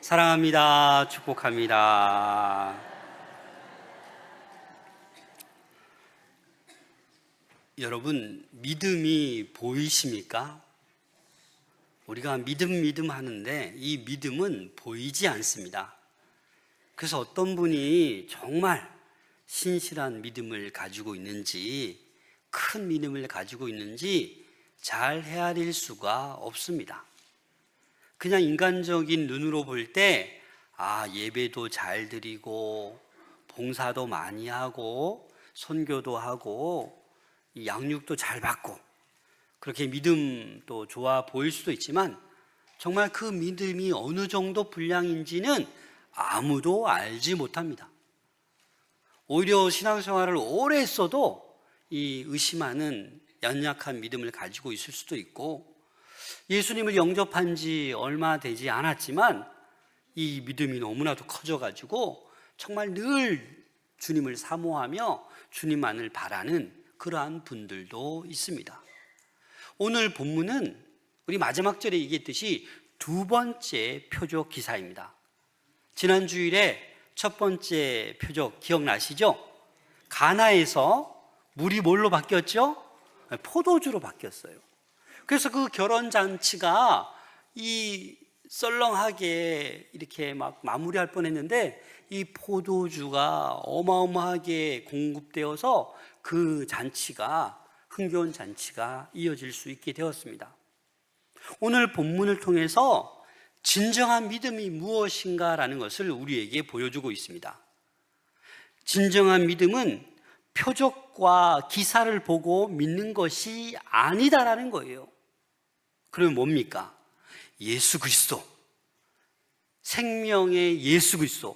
사랑합니다. 축복합니다. 여러분, 믿음이 보이십니까? 우리가 믿음 하는데 이 믿음은 보이지 않습니다. 그래서 어떤 분이 정말 신실한 믿음을 가지고 있는지, 큰 믿음을 가지고 있는지 잘 헤아릴 수가 없습니다. 그냥 인간적인 눈으로 볼 때, 예배도 잘 드리고, 봉사도 많이 하고, 선교도 하고, 양육도 잘 받고, 그렇게 믿음도 좋아 보일 수도 있지만, 정말 그 믿음이 어느 정도 분량인지는 아무도 알지 못합니다. 오히려 신앙생활을 오래 했어도 이 의심하는 연약한 믿음을 가지고 있을 수도 있고, 예수님을 영접한 지 얼마 되지 않았지만 이 믿음이 너무나도 커져가지고 정말 늘 주님을 사모하며 주님만을 바라는 그러한 분들도 있습니다. 오늘 본문은 우리 마지막 절에 얘기했듯이 두 번째 표적 기사입니다. 지난 주일에 첫 번째 표적 기억나시죠? 가나에서 물이 뭘로 바뀌었죠? 포도주로 바뀌었어요. 그래서 그 결혼잔치가 이 썰렁하게 이렇게 막 마무리할 뻔했는데 이 포도주가 어마어마하게 공급되어서 그 잔치가, 흥겨운 잔치가 이어질 수 있게 되었습니다. 오늘 본문을 통해서 진정한 믿음이 무엇인가라는 것을 우리에게 보여주고 있습니다. 진정한 믿음은 표적과 기사를 보고 믿는 것이 아니다라는 거예요. 그러면 뭡니까? 예수 그리스도, 생명의 예수 그리스도,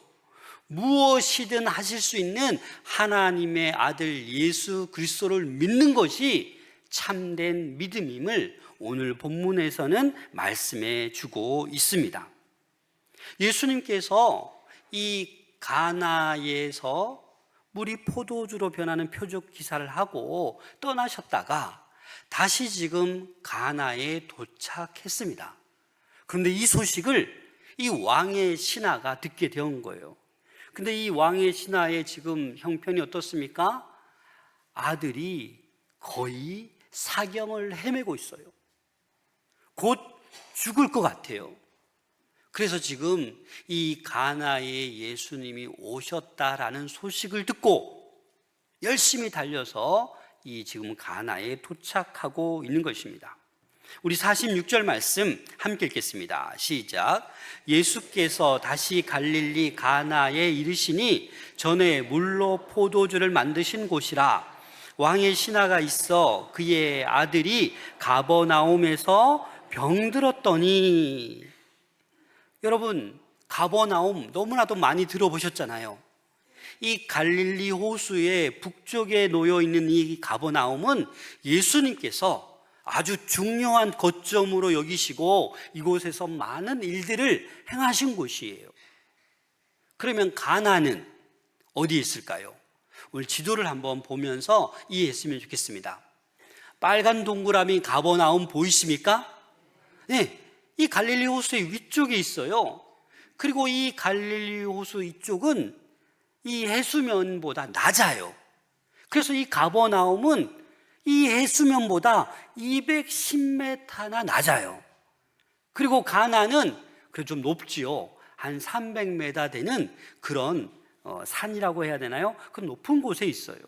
무엇이든 하실 수 있는 하나님의 아들 예수 그리스도를 믿는 것이 참된 믿음임을 오늘 본문에서는 말씀해 주고 있습니다. 예수님께서 이 가나에서 물이 포도주로 변하는 표적 기사를 하고 떠나셨다가 다시 지금 가나에 도착했습니다. 그런데 이 소식을 이 왕의 신하가 듣게 된 거예요. 근데 이 왕의 신하의 지금 형편이 어떻습니까? 아들이 거의 사경을 헤매고 있어요. 곧 죽을 것 같아요. 그래서 지금 이 가나에 예수님이 오셨다라는 소식을 듣고 열심히 달려서 이 지금 가나에 도착하고 있는 것입니다. 우리 46절 말씀 함께 읽겠습니다. 시작. 예수께서 다시 갈릴리 가나에 이르시니 전에 물로 포도주를 만드신 곳이라. 왕의 신하가 있어 그의 아들이 가버나움에서 병들었더니. 여러분, 가버나움 너무나도 많이 들어보셨잖아요. 이 갈릴리 호수의 북쪽에 놓여 있는 이 가버나움은 예수님께서 아주 중요한 거점으로 여기시고 이곳에서 많은 일들을 행하신 곳이에요. 그러면 가나는 어디에 있을까요? 오늘 지도를 한번 보면서 이해했으면 좋겠습니다. 빨간 동그라미 가버나움 보이십니까? 네, 이 갈릴리 호수의 위쪽에 있어요. 그리고 이 갈릴리 호수 이쪽은 이 해수면보다 낮아요. 그래서 이 가버나움은 이 해수면보다 210m나 낮아요. 그리고 가나는 그래도 좀 높지요. 한 300m 되는 그런 산이라고 해야 되나요? 그 높은 곳에 있어요.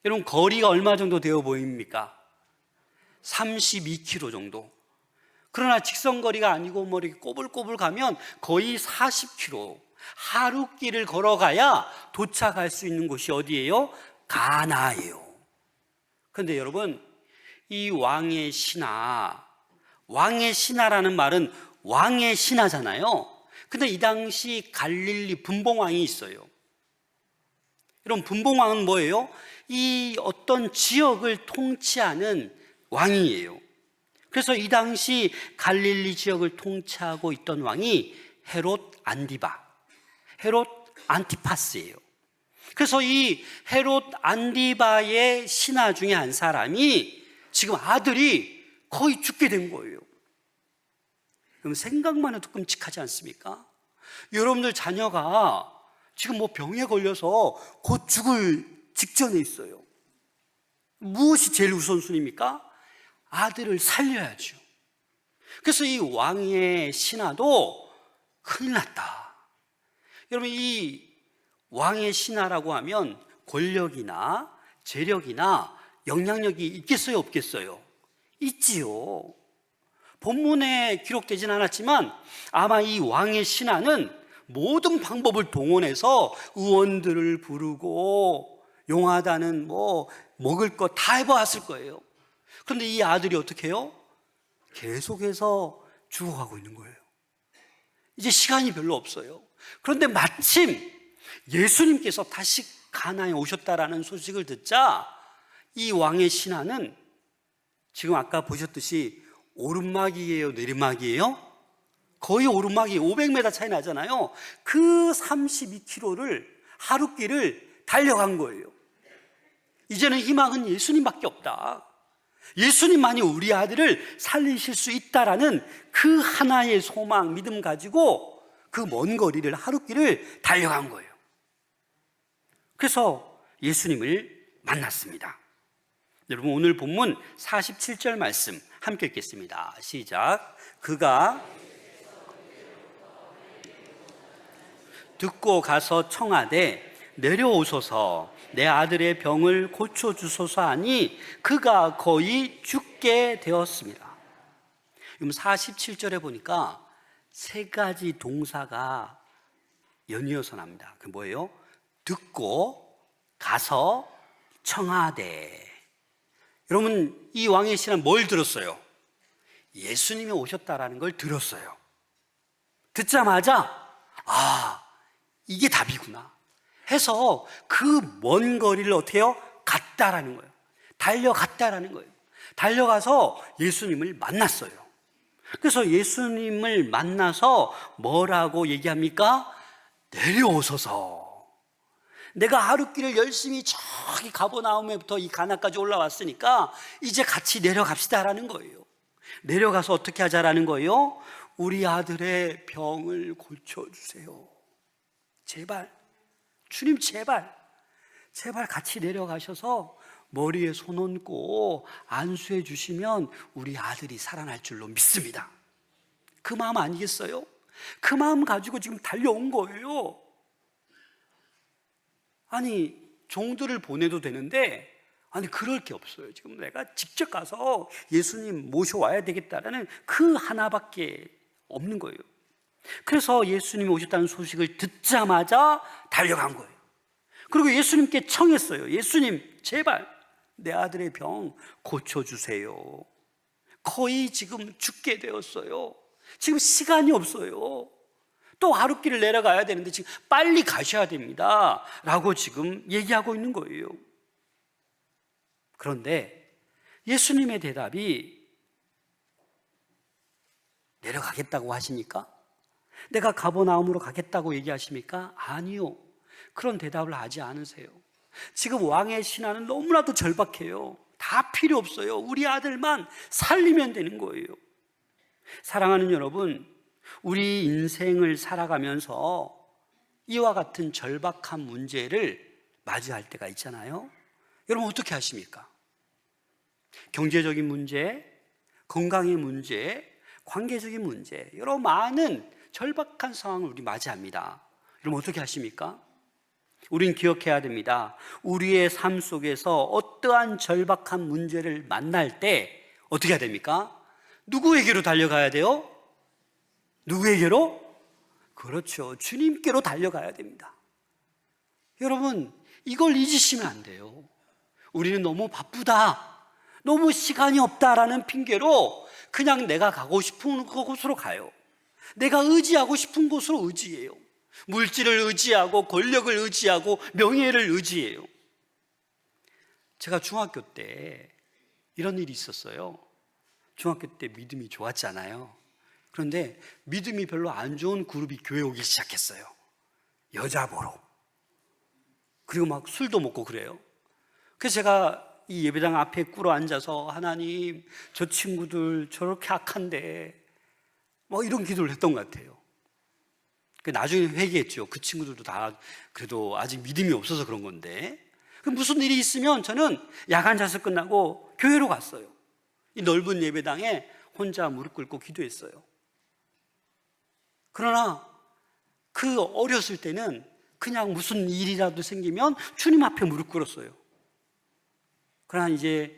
여러분, 거리가 얼마 정도 되어 보입니까? 32km 정도. 그러나 직선거리가 아니고 뭐 이렇게 꼬불꼬불 가면 거의 40km. 하루 길을 걸어가야 도착할 수 있는 곳이 어디예요? 가나예요. 그런데 여러분, 이 왕의 신하라는 말은 왕의 신하잖아요. 근데 이 당시 갈릴리 분봉왕이 있어요. 여러분, 분봉왕은 뭐예요? 이 어떤 지역을 통치하는 왕이에요. 그래서 이 당시 갈릴리 지역을 통치하고 있던 왕이 헤롯 안티파스예요. 그래서 이 헤롯 안디바의 신하 중에 한 사람이 지금 아들이 거의 죽게 된 거예요. 그럼 생각만 해도 끔찍하지 않습니까? 여러분들 자녀가 지금 뭐 병에 걸려서 곧 죽을 직전에 있어요. 무엇이 제일 우선순위입니까? 아들을 살려야죠. 그래서 이 왕의 신하도 큰일 났다. 여러분, 이 왕의 신하라고 하면 권력이나 재력이나 영향력이 있겠어요, 없겠어요? 있지요. 본문에 기록되진 않았지만 아마 이 왕의 신하는 모든 방법을 동원해서 의원들을 부르고 용하다는 뭐 먹을 거 다 해봤을 거예요. 그런데 이 아들이 어떻게 해요? 계속해서 죽어가고 있는 거예요. 이제 시간이 별로 없어요. 그런데 마침 예수님께서 다시 가나안에 오셨다라는 소식을 듣자 이 왕의 신하는 지금 아까 보셨듯이 오르막이에요, 내리막이에요? 거의 오르막이 500m 차이 나잖아요. 그 32km를 하루길을 달려간 거예요. 이제는 희망은 예수님밖에 없다. 예수님만이 우리 아들을 살리실 수 있다라는 그 하나의 소망, 믿음 가지고 그 먼 거리를 하루길을 달려간 거예요. 그래서 예수님을 만났습니다. 여러분, 오늘 본문 47절 말씀 함께 읽겠습니다. 시작. 그가 듣고 가서 청하되 내려오소서 내 아들의 병을 고쳐주소서 하니 그가 거의 죽게 되었습니다. 47절에 보니까 세 가지 동사가 연이어서 납니다. 그 뭐예요? 듣고 가서 청하되. 여러분, 이 왕의 신하는 뭘 들었어요? 예수님이 오셨다라는 걸 들었어요. 듣자마자 이게 답이구나 해서 그 먼 거리를 어떻게 해요? 갔다라는 거예요. 달려갔다라는 거예요. 달려가서 예수님을 만났어요. 그래서 예수님을 만나서 뭐라고 얘기합니까? 내려오소서. 내가 하루길을 열심히 저기 가버나움에부터 이 가나까지 올라왔으니까 이제 같이 내려갑시다라는 거예요. 내려가서 어떻게 하자라는 거예요? 우리 아들의 병을 고쳐주세요. 제발, 주님 제발 같이 내려가셔서 머리에 손 얹고 안수해 주시면 우리 아들이 살아날 줄로 믿습니다. 그 마음 아니겠어요? 그 마음 가지고 지금 달려온 거예요. 아니, 종들을 보내도 되는데 그럴 게 없어요. 지금 내가 직접 가서 예수님 모셔와야 되겠다라는 그 하나밖에 없는 거예요. 그래서 예수님이 오셨다는 소식을 듣자마자 달려간 거예요. 그리고 예수님께 청했어요. 예수님 제발 내 아들의 병 고쳐주세요. 거의 지금 죽게 되었어요. 지금 시간이 없어요. 또 하루길을 내려가야 되는데 지금 빨리 가셔야 됩니다 라고 지금 얘기하고 있는 거예요. 그런데 예수님의 대답이 내려가겠다고 하십니까? 내가 가버나움으로 가겠다고 얘기하십니까? 아니요. 그런 대답을 하지 않으세요. 지금 왕의 신하는 너무나도 절박해요. 다 필요 없어요. 우리 아들만 살리면 되는 거예요. 사랑하는 여러분, 우리 인생을 살아가면서 이와 같은 절박한 문제를 맞이할 때가 있잖아요. 여러분 어떻게 하십니까? 경제적인 문제, 건강의 문제, 관계적인 문제, 여러 많은 절박한 상황을 우리 맞이합니다. 여러분 어떻게 하십니까? 우린 기억해야 됩니다. 우리의 삶 속에서 어떠한 절박한 문제를 만날 때 어떻게 해야 됩니까? 누구에게로 달려가야 돼요? 누구에게로? 그렇죠. 주님께로 달려가야 됩니다. 여러분, 이걸 잊으시면 안 돼요. 우리는 너무 바쁘다, 너무 시간이 없다라는 핑계로 그냥 내가 가고 싶은 곳으로 가요. 내가 의지하고 싶은 곳으로 의지해요. 물질을 의지하고 권력을 의지하고 명예를 의지해요. 제가 중학교 때 이런 일이 있었어요. 중학교 때 믿음이 좋았잖아요. 그런데 믿음이 별로 안 좋은 그룹이 교회 오기 시작했어요. 여자 보러. 그리고 막 술도 먹고 그래요. 그래서 제가 이 예배당 앞에 꿇어 앉아서 하나님, 저 친구들 저렇게 악한데 뭐 이런 기도를 했던 것 같아요. 나중에 회개했죠. 그 친구들도 다 그래도 아직 믿음이 없어서 그런 건데. 무슨 일이 있으면 저는 야간 자습 끝나고 교회로 갔어요. 이 넓은 예배당에 혼자 무릎 꿇고 기도했어요. 그러나 그 어렸을 때는 그냥 무슨 일이라도 생기면 주님 앞에 무릎 꿇었어요. 그러나 이제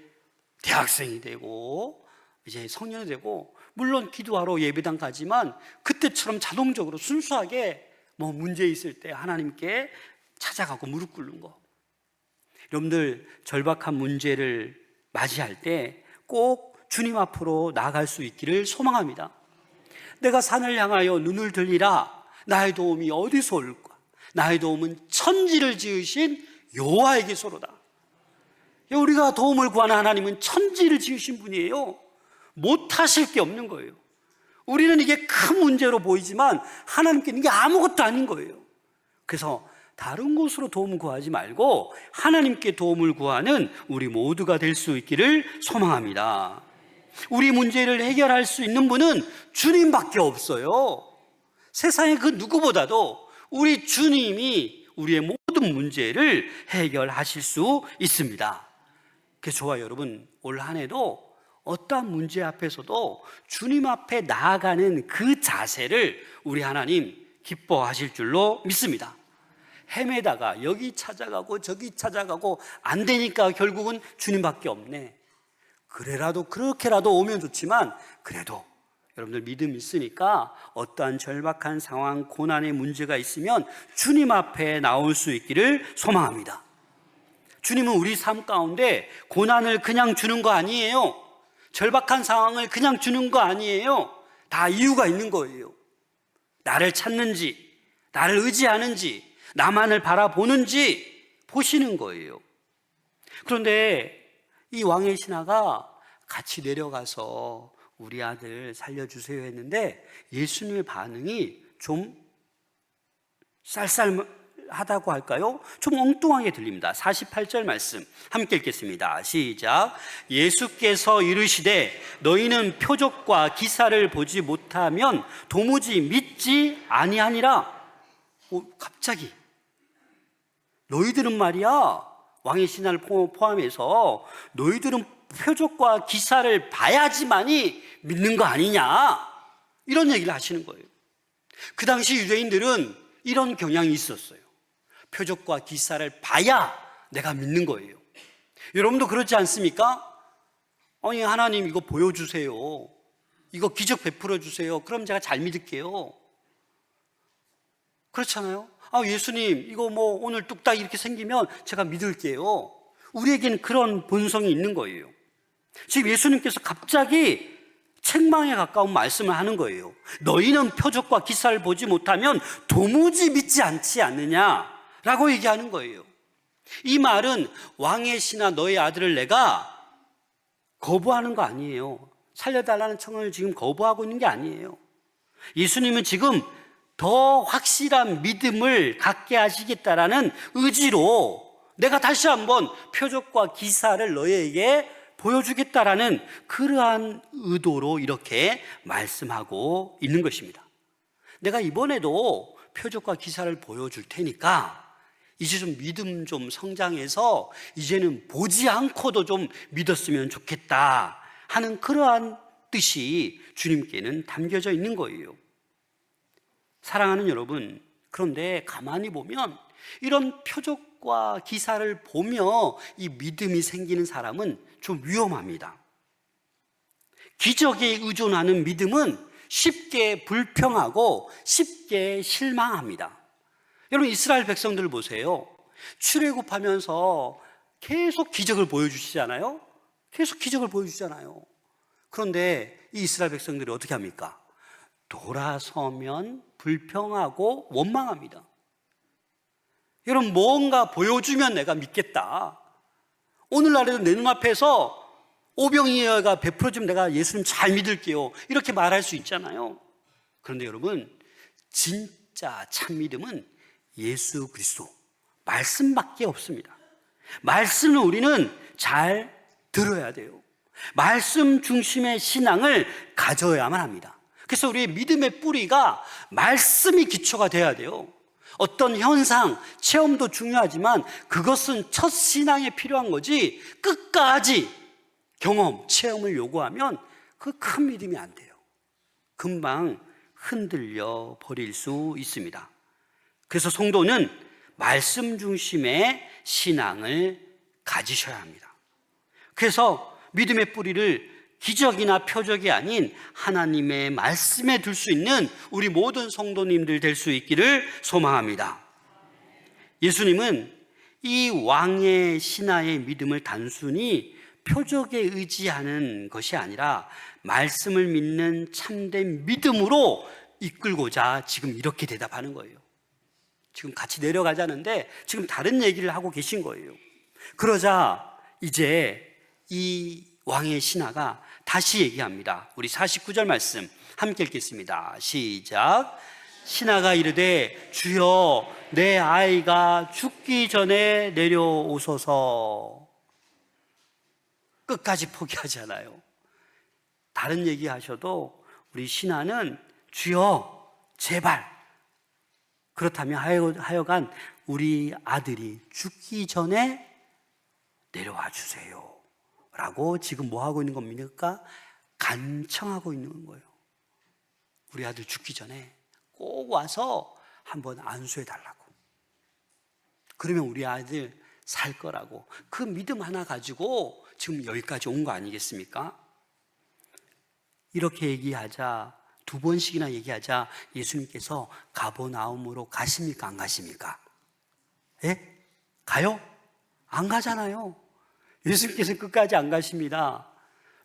대학생이 되고 이제 성년이 되고 물론 기도하러 예배당 가지만 그때처럼 자동적으로 순수하게 뭐 문제 있을 때 하나님께 찾아가고 무릎 꿇는 거. 여러분들 절박한 문제를 맞이할 때 꼭 주님 앞으로 나아갈 수 있기를 소망합니다. 내가 산을 향하여 눈을 들리라. 나의 도움이 어디서 올까? 나의 도움은 천지를 지으신 여호와에게서로다. 우리가 도움을 구하는 하나님은 천지를 지으신 분이에요. 못하실 게 없는 거예요. 우리는 이게 큰 문제로 보이지만 하나님께는 이게 아무것도 아닌 거예요. 그래서 다른 곳으로 도움을 구하지 말고 하나님께 도움을 구하는 우리 모두가 될 수 있기를 소망합니다. 우리 문제를 해결할 수 있는 분은 주님밖에 없어요. 세상의 그 누구보다도 우리 주님이 우리의 모든 문제를 해결하실 수 있습니다. 그래서 저와 여러분 올 한 해도 어떠한 문제 앞에서도 주님 앞에 나아가는 그 자세를 우리 하나님 기뻐하실 줄로 믿습니다. 헤매다가 여기 찾아가고 저기 찾아가고 안 되니까 결국은 주님밖에 없네. 그래라도 그렇게라도 오면 좋지만 그래도 여러분들 믿음 있으니까 어떠한 절박한 상황, 고난의 문제가 있으면 주님 앞에 나올 수 있기를 소망합니다. 주님은 우리 삶 가운데 고난을 그냥 주는 거 아니에요. 절박한 상황을 그냥 주는 거 아니에요. 다 이유가 있는 거예요. 나를 찾는지, 나를 의지하는지, 나만을 바라보는지 보시는 거예요. 그런데 이 왕의 신하가 같이 내려가서 우리 아들 살려주세요 했는데 예수님의 반응이 좀 쌀쌀하다고 할까요? 좀 엉뚱하게 들립니다. 48절 말씀 함께 읽겠습니다. 시작. 예수께서 이르시되 너희는 표적과 기사를 보지 못하면 도무지 믿지 아니하니라. 갑자기 너희들은 말이야, 왕의 신하를 포함해서 너희들은 표적과 기사를 봐야지만이 믿는 거 아니냐, 이런 얘기를 하시는 거예요. 그 당시 유대인들은 이런 경향이 있었어요. 표적과 기사를 봐야 내가 믿는 거예요. 여러분도 그렇지 않습니까? 아니, 하나님 이거 보여주세요, 이거 기적 베풀어 주세요, 그럼 제가 잘 믿을게요. 그렇잖아요. 예수님 이거 뭐 오늘 뚝딱 이렇게 생기면 제가 믿을게요. 우리에게는 그런 본성이 있는 거예요. 지금 예수님께서 갑자기 책망에 가까운 말씀을 하는 거예요. 너희는 표적과 기사를 보지 못하면 도무지 믿지 않지 않느냐라고 얘기하는 거예요. 이 말은 왕의 신하 너의 아들을 내가 거부하는 거 아니에요. 살려달라는 청원을 지금 거부하고 있는 게 아니에요. 예수님은 지금 더 확실한 믿음을 갖게 하시겠다라는 의지로 내가 다시 한번 표적과 기사를 너희에게 보여주겠다라는 그러한 의도로 이렇게 말씀하고 있는 것입니다. 내가 이번에도 표적과 기사를 보여줄 테니까 이제 좀 믿음 좀 성장해서 이제는 보지 않고도 좀 믿었으면 좋겠다 하는 그러한 뜻이 주님께는 담겨져 있는 거예요. 사랑하는 여러분, 그런데 가만히 보면 이런 표적과 기사를 보며 이 믿음이 생기는 사람은 좀 위험합니다. 기적에 의존하는 믿음은 쉽게 불평하고 쉽게 실망합니다. 여러분, 이스라엘 백성들을 보세요. 출애굽하면서 계속 기적을 보여주시잖아요. 계속 기적을 보여주잖아요. 그런데 이 이스라엘 백성들이 어떻게 합니까? 돌아서면 불평하고 원망합니다. 여러분, 뭔가 보여주면 내가 믿겠다. 오늘날에도 내 눈앞에서 오병이어가 베풀어주면 내가 예수님 잘 믿을게요, 이렇게 말할 수 있잖아요. 그런데 여러분, 진짜 참 믿음은 예수 그리스도 말씀밖에 없습니다. 말씀을 우리는 잘 들어야 돼요. 말씀 중심의 신앙을 가져야만 합니다. 그래서 우리의 믿음의 뿌리가 말씀이 기초가 돼야 돼요. 어떤 현상, 체험도 중요하지만 그것은 첫 신앙에 필요한 거지, 끝까지 경험, 체험을 요구하면 그 큰 믿음이 안 돼요. 금방 흔들려 버릴 수 있습니다. 그래서 성도는 말씀 중심의 신앙을 가지셔야 합니다. 그래서 믿음의 뿌리를 기적이나 표적이 아닌 하나님의 말씀에 둘 수 있는 우리 모든 성도님들 될 수 있기를 소망합니다. 예수님은 이 왕의 신하의 믿음을 단순히 표적에 의지하는 것이 아니라 말씀을 믿는 참된 믿음으로 이끌고자 지금 이렇게 대답하는 거예요. 지금 같이 내려가자는데 지금 다른 얘기를 하고 계신 거예요. 그러자 이제 이 왕의 신하가 다시 얘기합니다. 우리 49절 말씀 함께 읽겠습니다. 시작. 신하가 이르되 주여 내 아이가 죽기 전에 내려오소서. 끝까지 포기하잖아요. 다른 얘기 하셔도 우리 신하는 주여 제발, 그렇다면 하여간 우리 아들이 죽기 전에 내려와 주세요 라고 지금 뭐 하고 있는 겁니까? 간청하고 있는 거예요. 우리 아들 죽기 전에 꼭 와서 한번 안수해 달라고. 그러면 우리 아들 살 거라고. 그 믿음 하나 가지고 지금 여기까지 온 거 아니겠습니까? 이렇게 얘기하자, 두 번씩이나 얘기하자 예수님께서 가버나움으로 가십니까? 안 가십니까? 예? 가요? 안 가잖아요. 예수님께서 끝까지 안 가십니다.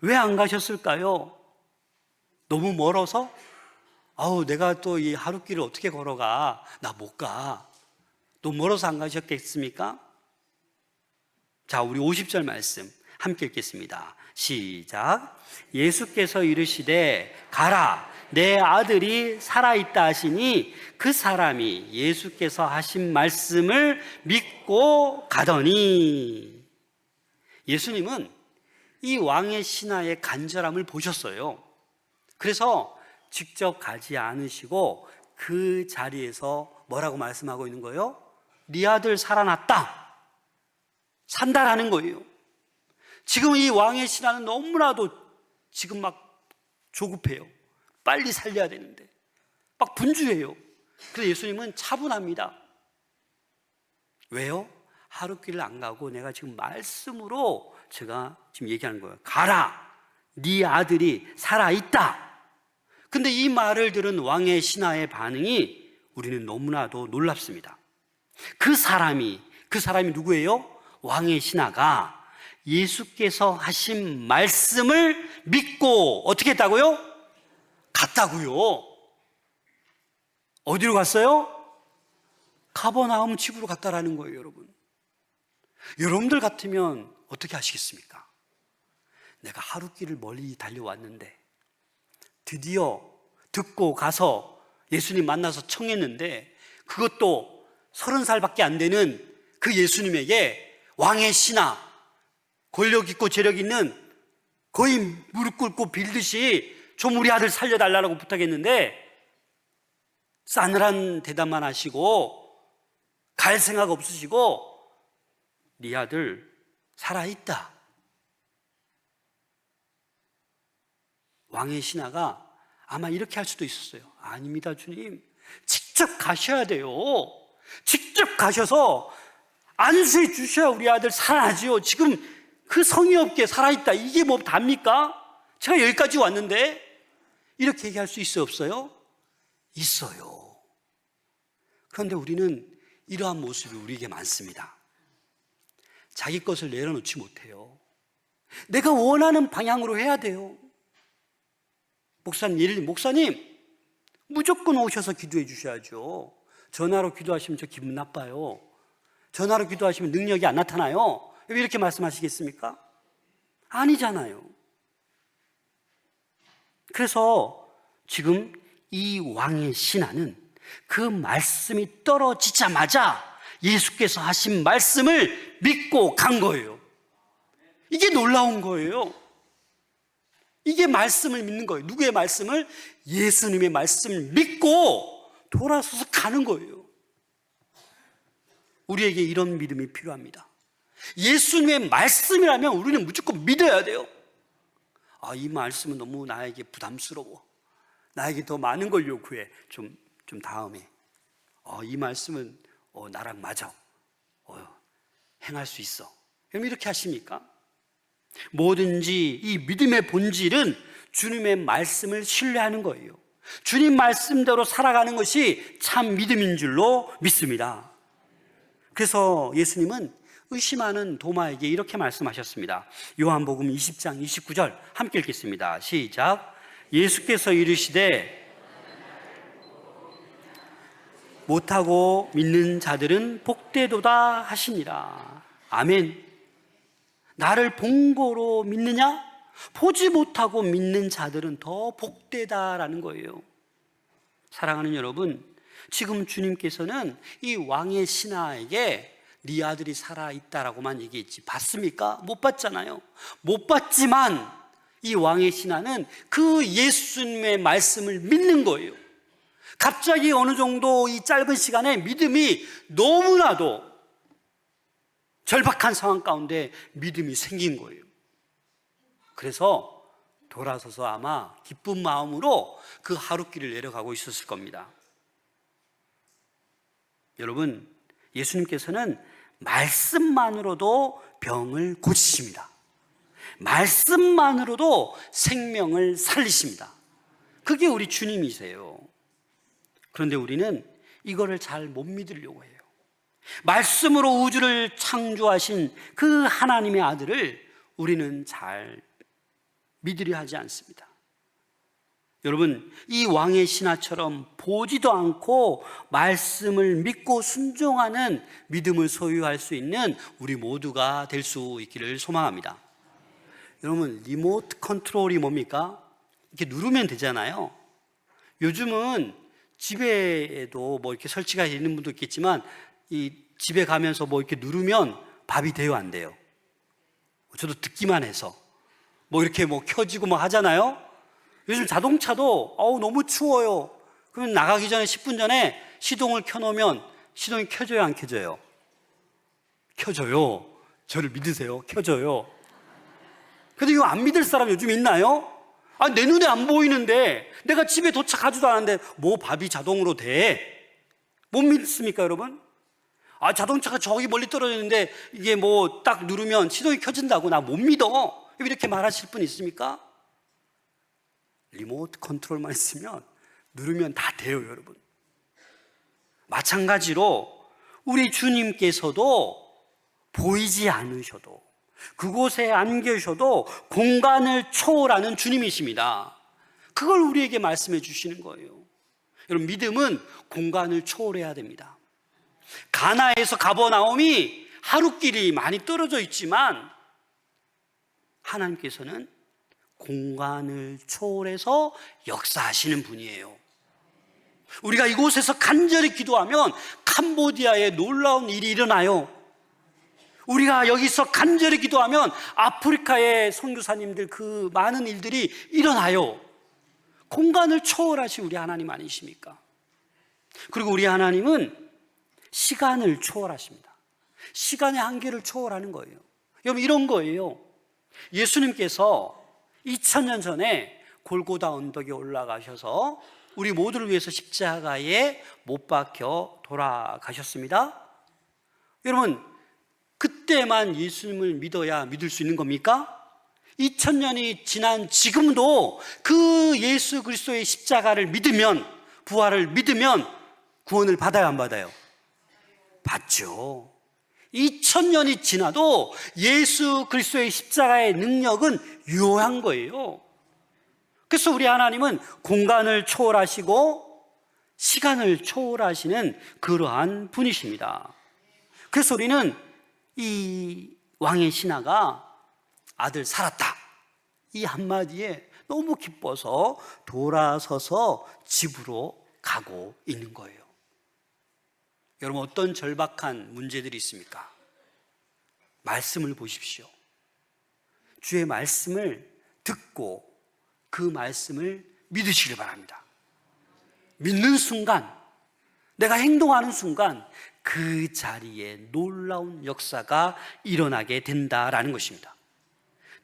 왜 안 가셨을까요? 너무 멀어서? 아우, 내가 또 이 하루길을 어떻게 걸어가? 나 못 가. 너무 멀어서 안 가셨겠습니까? 자, 우리 50절 말씀 함께 읽겠습니다. 시작. 예수께서 이르시되 가라, 내 아들이 살아있다 하시니 그 사람이 예수께서 하신 말씀을 믿고 가더니. 예수님은 이 왕의 신하의 간절함을 보셨어요. 그래서 직접 가지 않으시고 그 자리에서 뭐라고 말씀하고 있는 거예요? 네 아들 살아났다, 산다라는 거예요. 지금 이 왕의 신하는 너무나도 지금 막 조급해요. 빨리 살려야 되는데 막 분주해요. 그래서 예수님은 차분합니다. 왜요? 하루길을 안 가고 내가 지금 말씀으로 제가 지금 얘기하는 거예요. 가라, 네 아들이 살아있다. 근데 이 말을 들은 왕의 신하의 반응이 우리는 너무나도 놀랍습니다. 그 사람이 누구예요? 왕의 신하가 예수께서 하신 말씀을 믿고 어떻게 했다고요? 갔다고요. 어디로 갔어요? 가버나움 집으로 갔다라는 거예요, 여러분. 여러분들 같으면 어떻게 하시겠습니까? 내가 하루길을 멀리 달려왔는데 드디어 듣고 가서 예수님 만나서 청했는데 그것도 30살밖에 안 되는 그 예수님에게 왕의 신하, 권력 있고 재력 있는, 거의 무릎 꿇고 빌듯이 좀 우리 아들 살려달라고 부탁했는데 싸늘한 대답만 하시고 갈 생각 없으시고 네 아들 살아있다. 왕의 신하가 아마 이렇게 할 수도 있었어요. 아닙니다, 주님. 직접 가셔야 돼요. 직접 가셔서 안수해 주셔야 우리 아들 살아나지요. 지금 그 성의 없게 살아있다, 이게 뭐 답니까? 제가 여기까지 왔는데. 이렇게 얘기할 수 있어요, 없어요? 있어요. 그런데 우리는 이러한 모습이 우리에게 많습니다. 자기 것을 내려놓지 못해요. 내가 원하는 방향으로 해야 돼요. 목사님 무조건 오셔서 기도해 주셔야죠. 전화로 기도하시면 저 기분 나빠요. 전화로 기도하시면 능력이 안 나타나요. 왜 이렇게 말씀하시겠습니까? 아니잖아요. 그래서 지금 이 왕의 신하는 그 말씀이 떨어지자마자 예수께서 하신 말씀을 믿고 간 거예요. 이게 놀라운 거예요. 이게 말씀을 믿는 거예요. 누구의 말씀을? 예수님의 말씀을 믿고 돌아서서 가는 거예요. 우리에게 이런 믿음이 필요합니다. 예수님의 말씀이라면 우리는 무조건 믿어야 돼요. 이 말씀은 너무 나에게 부담스러워. 나에게 더 많은 걸 요구해. 좀 다음에. 이 말씀은 나랑 맞아. 행할 수 있어. 그럼 이렇게 하십니까? 뭐든지 이 믿음의 본질은 주님의 말씀을 신뢰하는 거예요. 주님 말씀대로 살아가는 것이 참 믿음인 줄로 믿습니다. 그래서 예수님은 의심하는 도마에게 이렇게 말씀하셨습니다. 요한복음 20장 29절 함께 읽겠습니다. 시작. 예수께서 이르시되 못하고 믿는 자들은 복되도다 하시니라. 아멘. 나를 본고로 믿느냐? 보지 못하고 믿는 자들은 더 복되다라는 거예요. 사랑하는 여러분, 지금 주님께서는 이 왕의 신하에게 네 아들이 살아있다라고만 얘기했지 봤습니까? 못 봤잖아요. 못 봤지만 이 왕의 신하는 그 예수님의 말씀을 믿는 거예요. 갑자기 어느 정도 이 짧은 시간에 믿음이 너무나도 절박한 상황 가운데 믿음이 생긴 거예요. 그래서 돌아서서 아마 기쁜 마음으로 그 하루길을 내려가고 있었을 겁니다. 여러분, 예수님께서는 말씀만으로도 병을 고치십니다. 말씀만으로도 생명을 살리십니다. 그게 우리 주님이세요. 그런데 우리는 이거를 잘 못 믿으려고 해요. 말씀으로 우주를 창조하신 그 하나님의 아들을 우리는 잘 믿으려 하지 않습니다. 여러분, 이 왕의 신하처럼 보지도 않고 말씀을 믿고 순종하는 믿음을 소유할 수 있는 우리 모두가 될 수 있기를 소망합니다. 여러분, 리모트 컨트롤이 뭡니까? 이렇게 누르면 되잖아요. 요즘은 집에도 뭐 이렇게 설치가 있는 분도 있겠지만 이 집에 가면서 뭐 이렇게 누르면 밥이 돼요, 안 돼요? 저도 듣기만 해서 뭐 이렇게 뭐 켜지고 뭐 하잖아요. 요즘 자동차도 너무 추워요. 그러면 나가기 전에 10분 전에 시동을 켜놓으면 시동이 켜져요, 안 켜져요? 켜져요. 저를 믿으세요. 켜져요. 근데 이거 안 믿을 사람 요즘 있나요? 내 눈에 안 보이는데 내가 집에 도착하지도 않았는데 뭐 밥이 자동으로 돼? 못 믿습니까, 여러분? 자동차가 저기 멀리 떨어져 있는데 이게 뭐 딱 누르면 시동이 켜진다고 나 못 믿어. 이렇게 말하실 분 있습니까? 리모트 컨트롤만 있으면 누르면 다 돼요, 여러분. 마찬가지로 우리 주님께서도 보이지 않으셔도 그곳에 안 계셔도 공간을 초월하는 주님이십니다. 그걸 우리에게 말씀해 주시는 거예요. 여러분, 믿음은 공간을 초월해야 됩니다. 가나에서 가버나움이 하루길이 많이 떨어져 있지만 하나님께서는 공간을 초월해서 역사하시는 분이에요. 우리가 이곳에서 간절히 기도하면 캄보디아에 놀라운 일이 일어나요. 우리가 여기서 간절히 기도하면 아프리카의 선교사님들 그 많은 일들이 일어나요. 공간을 초월하신 우리 하나님 아니십니까? 그리고 우리 하나님은 시간을 초월하십니다. 시간의 한계를 초월하는 거예요. 여러분, 이런 거예요. 예수님께서 2000년 전에 골고다 언덕에 올라가셔서 우리 모두를 위해서 십자가에 못 박혀 돌아가셨습니다. 여러분, 그때만 예수님을 믿어야 믿을 수 있는 겁니까? 2000년이 지난 지금도 그 예수 그리스도의 십자가를 믿으면, 부활을 믿으면 구원을 받아야 안 받아요? 받죠. 2000년이 지나도 예수 그리스도의 십자가의 능력은 유효한 거예요. 그래서 우리 하나님은 공간을 초월하시고 시간을 초월하시는 그러한 분이십니다. 그래서 우리는 이 왕의 신하가 아들 살았다, 이 한마디에 너무 기뻐서 돌아서서 집으로 가고 있는 거예요. 여러분, 어떤 절박한 문제들이 있습니까? 말씀을 보십시오. 주의 말씀을 듣고 그 말씀을 믿으시길 바랍니다. 믿는 순간, 내가 행동하는 순간 그 자리에 놀라운 역사가 일어나게 된다라는 것입니다.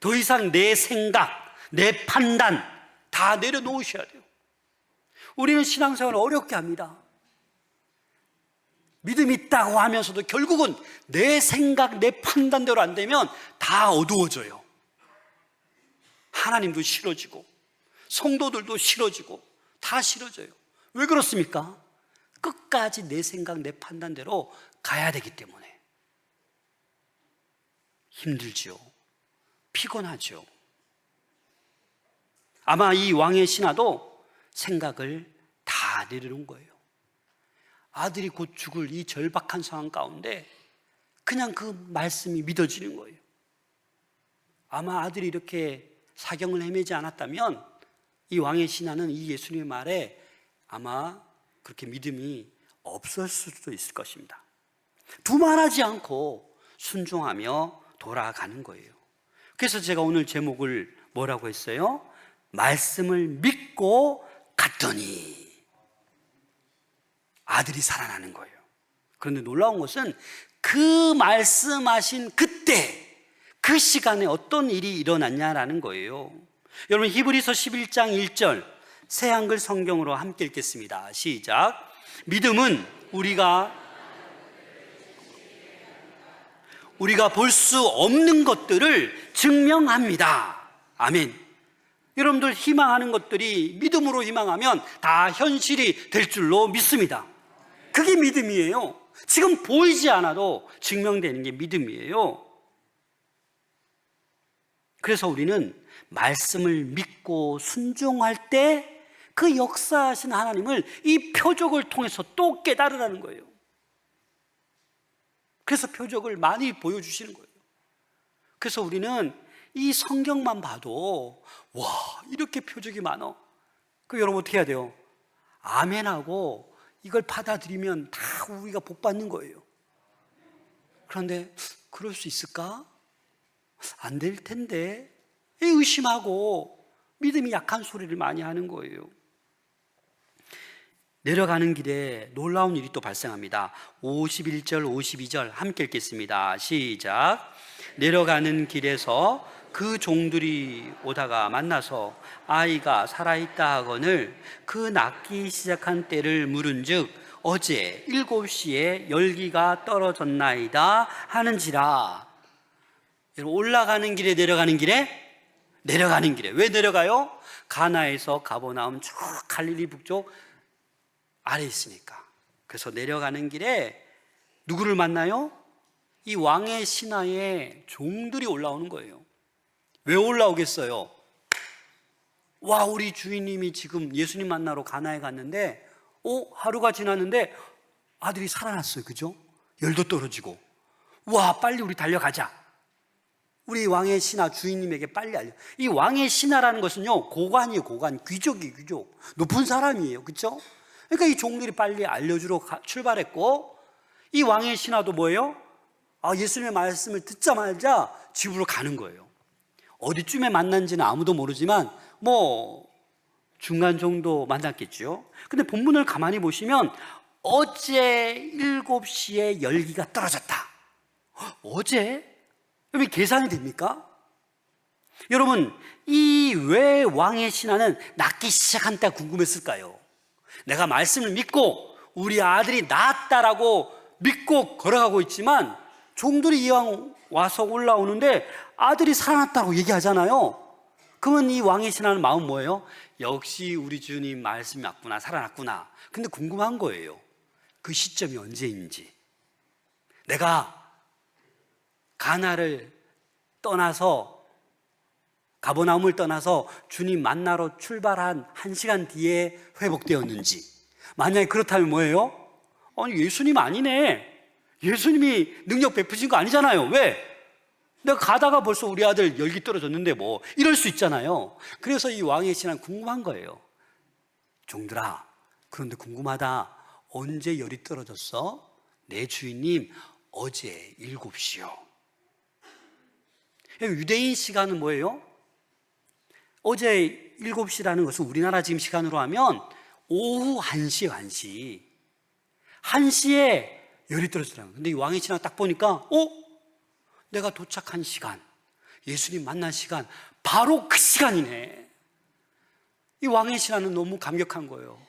더 이상 내 생각, 내 판단 다 내려놓으셔야 돼요. 우리는 신앙생활을 어렵게 합니다. 믿음이 있다고 하면서도 결국은 내 생각, 내 판단대로 안 되면 다 어두워져요. 하나님도 싫어지고 성도들도 싫어지고 다 싫어져요. 왜 그렇습니까? 끝까지 내 생각, 내 판단대로 가야 되기 때문에. 힘들지요. 피곤하죠. 아마 이 왕의 신하도 생각을 다 내려놓은 거예요. 아들이 곧 죽을 이 절박한 상황 가운데 그냥 그 말씀이 믿어지는 거예요. 아마 아들이 이렇게 사경을 헤매지 않았다면 이 왕의 신하는 이 예수님의 말에 아마 그렇게 믿음이 없었을 수도 있을 것입니다. 두말하지 않고 순종하며 돌아가는 거예요. 그래서 제가 오늘 제목을 뭐라고 했어요? 말씀을 믿고 갔더니 아들이 살아나는 거예요. 그런데 놀라운 것은 그 말씀하신 그때 그 시간에 어떤 일이 일어났냐라는 거예요. 여러분 히브리서 11장 1절 새 한글 성경으로 함께 읽겠습니다. 시작. 믿음은 우리가 볼 수 없는 것들을 증명합니다. 아멘. 여러분들 희망하는 것들이 믿음으로 희망하면 다 현실이 될 줄로 믿습니다. 그게 믿음이에요. 지금 보이지 않아도 증명되는 게 믿음이에요. 그래서 우리는 말씀을 믿고 순종할 때 그 역사하신 하나님을 이 표적을 통해서 또 깨달으라는 거예요. 그래서 표적을 많이 보여주시는 거예요. 그래서 우리는 이 성경만 봐도 와 이렇게 표적이 많어. 그럼 여러분 어떻게 해야 돼요? 아멘하고 이걸 받아들이면 다 우리가 복 받는 거예요. 그런데 그럴 수 있을까? 안 될 텐데 의심하고 믿음이 약한 소리를 많이 하는 거예요. 내려가는 길에 놀라운 일이 또 발생합니다. 51절 52절 함께 읽겠습니다. 시작. 내려가는 길에서 그 종들이 오다가 만나서 아이가 살아있다 하거늘 그 낳기 시작한 때를 물은즉 어제 7시에 열기가 떨어졌나이다 하는지라. 여러분 올라가는 길에 내려가는 길에 왜 내려가요? 가나에서 가버나움 쭉 갈릴리 북쪽 아래 있으니까. 그래서 내려가는 길에 누구를 만나요? 이 왕의 신하의 종들이 올라오는 거예요. 왜 올라오겠어요? 와 우리 주인님이 지금 예수님 만나러 가나에 갔는데 하루가 지났는데 아들이 살아났어요. 그죠? 열도 떨어지고 와 빨리 우리 달려가자. 우리 왕의 신하 주인님에게 빨리 알려. 이 왕의 신하라는 것은요 고관이에요. 고관. 귀족이에요. 귀족. 높은 사람이에요. 그렇죠? 그러니까 이 종들이 빨리 알려주러 출발했고 이 왕의 신하도 뭐예요? 예수님의 말씀을 듣자마자 집으로 가는 거예요. 어디쯤에 만난지는 아무도 모르지만 중간 정도 만났겠죠. 근데 본문을 가만히 보시면 어제 7시에 열기가 떨어졌다. 어제? 여러분 계산이 됩니까? 여러분 이 왜 왕의 신하는 낳기 시작한 때가 궁금했을까요? 내가 말씀을 믿고 우리 아들이 낳았다라고 믿고 걸어가고 있지만 종들이 이왕 와서 올라오는데 아들이 살아났다고 얘기하잖아요. 그러면 이 왕의 신하는 마음 뭐예요? 역시 우리 주님 말씀이 맞구나, 살아났구나. 근데 궁금한 거예요. 그 시점이 언제인지. 내가 가나를 떠나서 가버나움을 떠나서 주님 만나러 출발한 1시간 뒤에 회복되었는지. 만약에 그렇다면 뭐예요? 아니 예수님 아니네. 예수님이 능력 베푸신 거 아니잖아요. 왜? 내가 가다가 벌써 우리 아들 열기 떨어졌는데 이럴 수 있잖아요. 그래서 이 왕의 신하는 궁금한 거예요. 종들아, 그런데 궁금하다. 언제 열이 떨어졌어? 내 주인님 어제 7시요. 유대인 시간은 뭐예요? 어제 7시라는 것은 우리나라 지금 시간으로 하면 오후 1시에 1시. 1시에 열이 떨어지더라고요. 근데 이 왕의 신화 딱 보니까 내가 도착한 시간, 예수님 만난 시간, 바로 그 시간이네. 이 왕의 신화는 너무 감격한 거예요.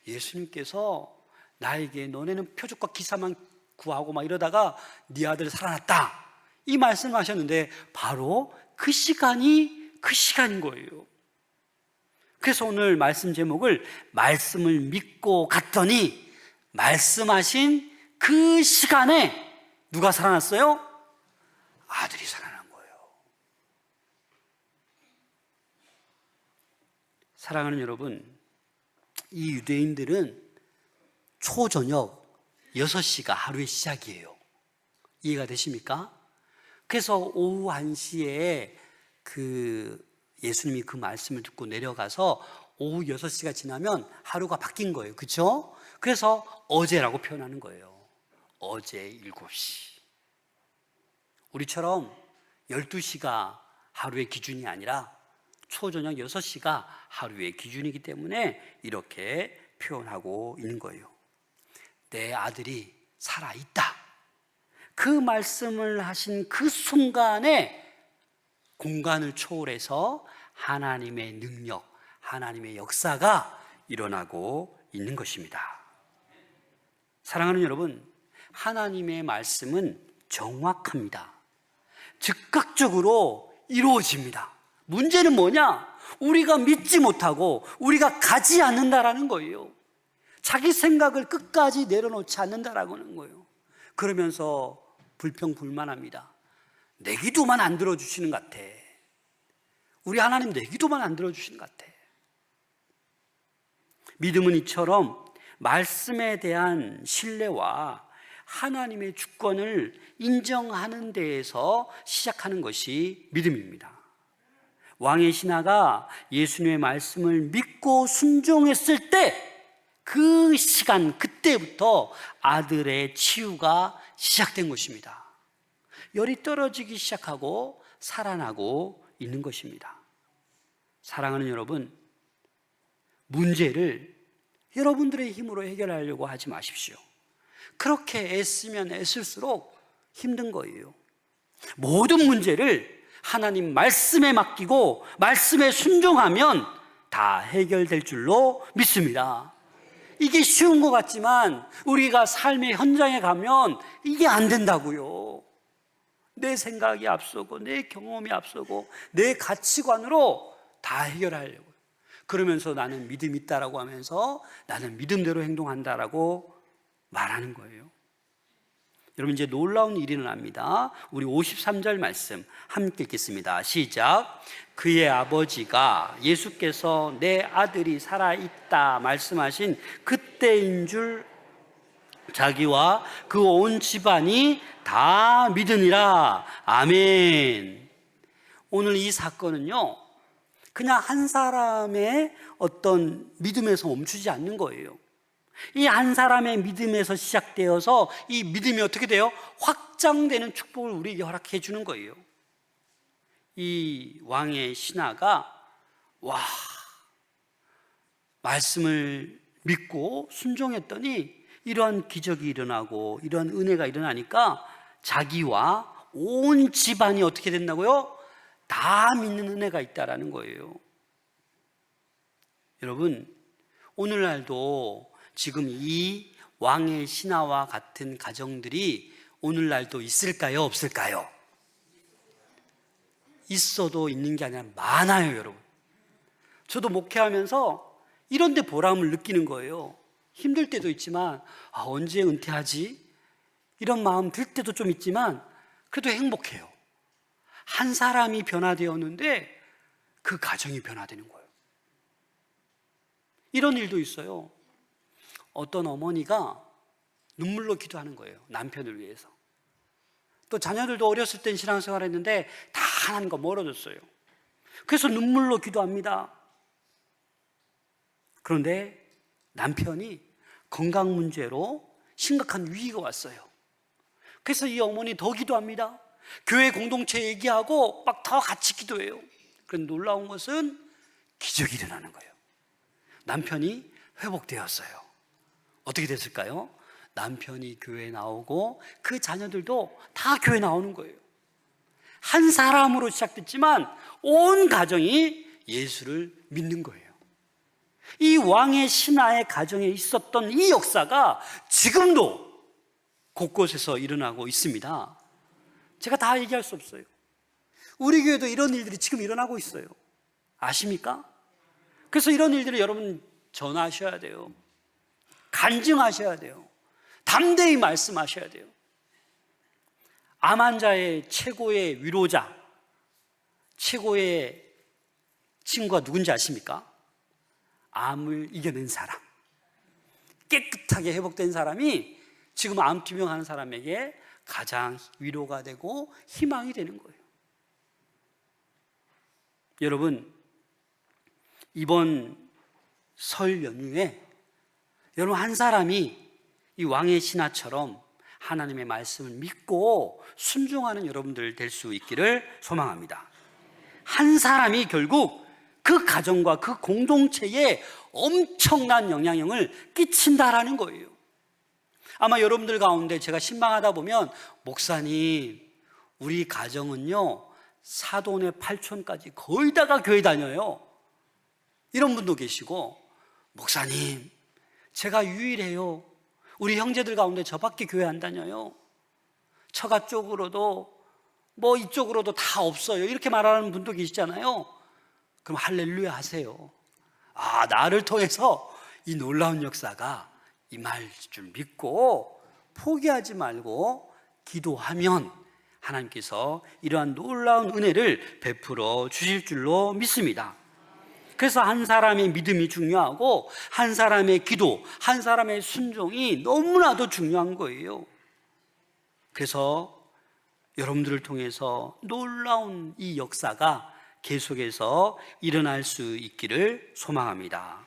예수님께서 나에게 너네는 표적과 기사만 구하고 막 이러다가 네 아들 살아났다, 이 말씀을 하셨는데 바로 그 시간이 그 시간인 거예요. 그래서 오늘 말씀 제목을 말씀을 믿고 갔더니 말씀하신 그 시간에 누가 살아났어요? 아들이 살아난 거예요. 사랑하는 여러분, 이 유대인들은 초저녁 6시가 하루의 시작이에요. 이해가 되십니까? 그래서 오후 1시에 예수님이 그 말씀을 듣고 내려가서 오후 6시가 지나면 하루가 바뀐 거예요. 그렇죠? 그래서 어제라고 표현하는 거예요. 어제 7시. 우리처럼 12시가 하루의 기준이 아니라 초저녁 6시가 하루의 기준이기 때문에 이렇게 표현하고 있는 거예요. 내 아들이 살아있다. 그 말씀을 하신 그 순간에 공간을 초월해서 하나님의 능력, 하나님의 역사가 일어나고 있는 것입니다. 사랑하는 여러분, 하나님의 말씀은 정확합니다. 즉각적으로 이루어집니다. 문제는 뭐냐? 우리가 믿지 못하고 우리가 가지 않는다라는 거예요. 자기 생각을 끝까지 내려놓지 않는다라는 거예요. 그러면서 불평불만합니다. 내 기도만 안 들어주시는 것 같아. 우리 하나님 내 기도만 안 들어주시는 것 같아. 믿음은 이처럼 말씀에 대한 신뢰와 하나님의 주권을 인정하는 데에서 시작하는 것이 믿음입니다. 왕의 신하가 예수님의 말씀을 믿고 순종했을 때 그 시간, 그때부터 아들의 치유가 시작된 것입니다. 열이 떨어지기 시작하고 살아나고 있는 것입니다. 사랑하는 여러분, 문제를 여러분들의 힘으로 해결하려고 하지 마십시오. 그렇게 애쓰면 애쓸수록 힘든 거예요. 모든 문제를 하나님 말씀에 맡기고 말씀에 순종하면 다 해결될 줄로 믿습니다. 이게 쉬운 것 같지만 우리가 삶의 현장에 가면 이게 안 된다고요. 내 생각이 앞서고 내 경험이 앞서고 내 가치관으로 다 해결하려고, 그러면서 나는 믿음 있다라고 하면서 나는 믿음대로 행동한다라고 말하는 거예요. 여러분, 이제 놀라운 일이 일어납니다. 우리 53절 말씀 함께 읽겠습니다. 시작. 그의 아버지가 예수께서 내 아들이 살아있다 말씀하신 그때인 줄 자기와 그 온 집안이 다 믿으니라. 아멘. 오늘 이 사건은요, 그냥 한 사람의 어떤 믿음에서 멈추지 않는 거예요. 이 한 사람의 믿음에서 시작되어서 이 믿음이 어떻게 돼요? 확장되는 축복을 우리에게 허락해 주는 거예요. 이 왕의 신하가 말씀을 믿고 순종했더니 이러한 기적이 일어나고 이러한 은혜가 일어나니까 자기와 온 집안이 어떻게 된다고요? 다 믿는 은혜가 있다라는 거예요. 여러분, 오늘날도 지금 이 왕의 신하와 같은 가정들이 오늘날도 있을까요? 없을까요? 있어도 있는 게 아니라 많아요, 여러분. 저도 목회하면서 이런 데 보람을 느끼는 거예요. 힘들 때도 있지만 언제 은퇴하지? 이런 마음 들 때도 좀 있지만 그래도 행복해요. 한 사람이 변화되었는데 그 가정이 변화되는 거예요. 이런 일도 있어요. 어떤 어머니가 눈물로 기도하는 거예요. 남편을 위해서. 또 자녀들도 어렸을 땐 신앙생활 했는데 다 하나님과 멀어졌어요. 그래서 눈물로 기도합니다. 그런데 남편이 건강 문제로 심각한 위기가 왔어요. 그래서 이 어머니 더 기도합니다. 교회 공동체 얘기하고 막 더 같이 기도해요. 그런데 놀라운 것은 기적이 일어나는 거예요. 남편이 회복되었어요. 어떻게 됐을까요? 남편이 교회에 나오고 그 자녀들도 다 교회에 나오는 거예요. 한 사람으로 시작됐지만 온 가정이 예수를 믿는 거예요. 이 왕의 신하의 가정에 있었던 이 역사가 지금도 곳곳에서 일어나고 있습니다. 제가 다 얘기할 수 없어요. 우리 교회도 이런 일들이 지금 일어나고 있어요. 아십니까? 그래서 이런 일들을 여러분 전하셔야 돼요. 간증하셔야 돼요. 담대히 말씀하셔야 돼요. 암 환자의 최고의 위로자, 최고의 친구가 누군지 아십니까? 암을 이겨낸 사람, 깨끗하게 회복된 사람이 지금 암투병하는 사람에게 가장 위로가 되고 희망이 되는 거예요. 여러분, 이번 설 연휴에 여러분 한 사람이 이 왕의 신하처럼 하나님의 말씀을 믿고 순종하는 여러분들 될 수 있기를 소망합니다. 한 사람이 결국 그 가정과 그 공동체에 엄청난 영향력을 끼친다라는 거예요. 아마 여러분들 가운데 제가 신방하다 보면, 목사님, 우리 가정은요 사돈의 팔촌까지 거의 다가 교회 다녀요, 이런 분도 계시고, 목사님, 제가 유일해요, 우리 형제들 가운데 저밖에 교회 안 다녀요, 처가 쪽으로도 뭐 이쪽으로도 다 없어요, 이렇게 말하는 분도 계시잖아요. 그럼 할렐루야 하세요. 아, 나를 통해서 이 놀라운 역사가 임할 줄 믿고 포기하지 말고 기도하면 하나님께서 이러한 놀라운 은혜를 베풀어 주실 줄로 믿습니다. 그래서 한 사람의 믿음이 중요하고 한 사람의 기도, 한 사람의 순종이 너무나도 중요한 거예요. 그래서 여러분들을 통해서 놀라운 이 역사가 계속해서 일어날 수 있기를 소망합니다.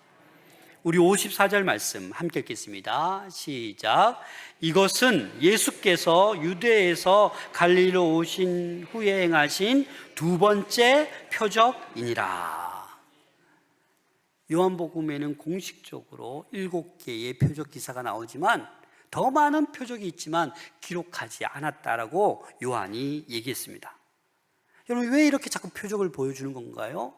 우리 54절 말씀 함께 읽겠습니다. 시작. 이것은 예수께서 유대에서 갈릴리로 오신 후에 행하신 두 번째 표적이니라. 요한복음에는 공식적으로 7개의 표적 기사가 나오지만 더 많은 표적이 있지만 기록하지 않았다라고 요한이 얘기했습니다. 여러분, 왜 이렇게 자꾸 표적을 보여주는 건가요?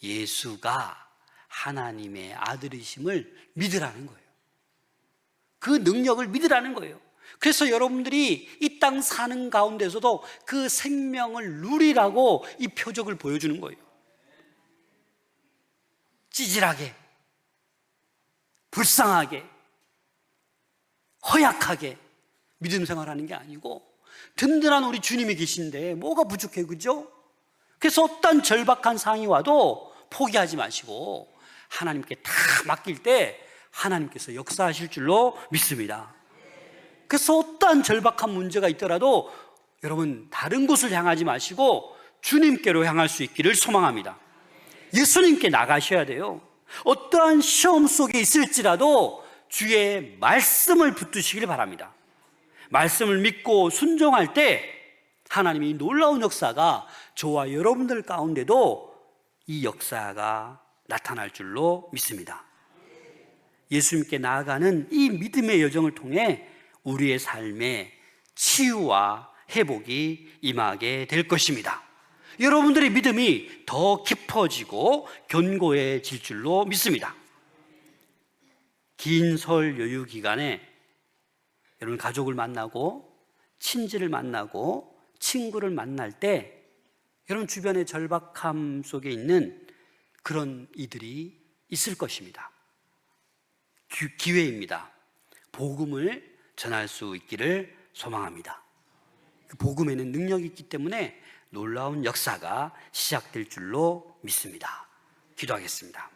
예수가 하나님의 아들이심을 믿으라는 거예요. 그 능력을 믿으라는 거예요. 그래서 여러분들이 이 땅 사는 가운데서도 그 생명을 누리라고 이 표적을 보여주는 거예요. 찌질하게, 불쌍하게, 허약하게 믿음 생활하는 게 아니고 든든한 우리 주님이 계신데 뭐가 부족해, 그죠? 그래서 어떤 절박한 상황이 와도 포기하지 마시고 하나님께 다 맡길 때 하나님께서 역사하실 줄로 믿습니다. 그래서 어떠한 절박한 문제가 있더라도 여러분 다른 곳을 향하지 마시고 주님께로 향할 수 있기를 소망합니다. 예수님께 나가셔야 돼요. 어떠한 시험 속에 있을지라도 주의 말씀을 붙드시길 바랍니다. 말씀을 믿고 순종할 때 하나님이 놀라운 역사가 저와 여러분들 가운데도 이 역사가 나타날 줄로 믿습니다. 예수님께 나아가는 이 믿음의 여정을 통해 우리의 삶에 치유와 회복이 임하게 될 것입니다. 여러분들의 믿음이 더 깊어지고 견고해질 줄로 믿습니다. 긴 설 여유 기간에 여러분 가족을 만나고 친지를 만나고 친구를 만날 때 여러분 주변의 절박함 속에 있는 그런 이들이 있을 것입니다. 기회입니다. 복음을 전할 수 있기를 소망합니다. 그 복음에는 능력이 있기 때문에 놀라운 역사가 시작될 줄로 믿습니다. 기도하겠습니다.